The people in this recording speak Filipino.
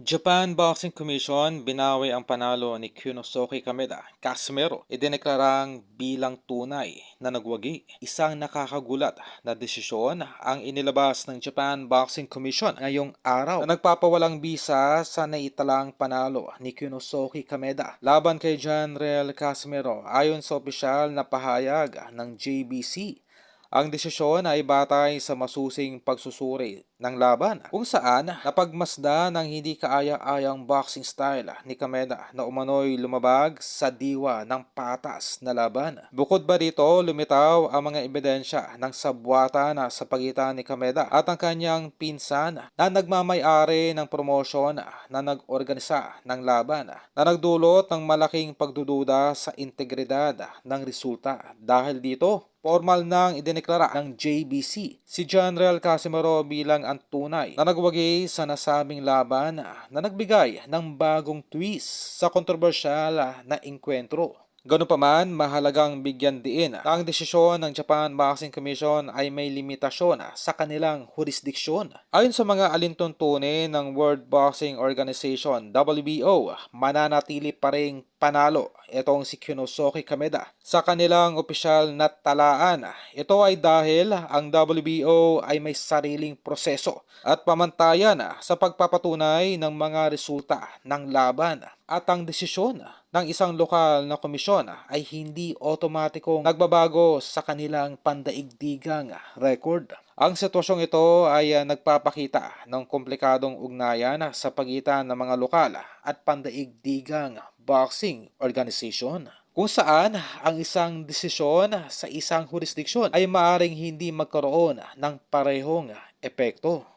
Japan Boxing Commission binawi ang panalo ni Kunosuke Kameda Casimero. Idineklarang bilang tunay na nagwagi. Isang nakakagulat na desisyon ang inilabas ng Japan Boxing Commission ngayong araw na nagpapawalang bisa sa naitalang panalo ni Kunosuke Kameda laban kay Janriel Casimero ayon sa opisyal na pahayag ng JBC. Ang desisyon ay batay sa masusing pagsusuri ng laban kung saan napagmasda ng hindi kaaya-ayang boxing style ni Kameda na umano'y lumabag sa diwa ng patas na laban. Bukod ba dito, lumitaw ang mga ebidensya ng sabwatan sa pagitan ni Kameda at ang kanyang pinsan na nagmamay-ari ng promosyon na nag-organisa ng laban na nagdulot ng malaking pagdududa sa integridad ng resulta. Dahil dito, formal nang idineklara ng JBC si Janriel Casimero bilang ang tunay na nagwagi sa nasabing laban na nagbigay ng bagong twist sa kontrobersyal na engkwentro. Ganun pa man, mahalagang bigyan diin na ang desisyon ng Japan Boxing Commission ay may limitasyon sa kanilang jurisdiksyon. Ayon sa mga alintuntunin ng World Boxing Organization (WBO), mananatili pa ring panalo itong si Kunosuke Kameda sa kanilang opisyal na talaan. Ito ay dahil ang WBO ay may sariling proseso at pamantayan sa pagpapatunay ng mga resulta ng laban at ang desisyon ng isang lokal na komisyon ay hindi otomatikong nagbabago sa kanilang pandaigdigang record. Ang sitwasyong ito ay nagpapakita ng komplikadong ugnayan sa pagitan ng mga lokal at pandaigdigang boxing organization, kung saan ang isang desisyon sa isang jurisdiksyon ay maaaring hindi magkaroon ng parehong epekto.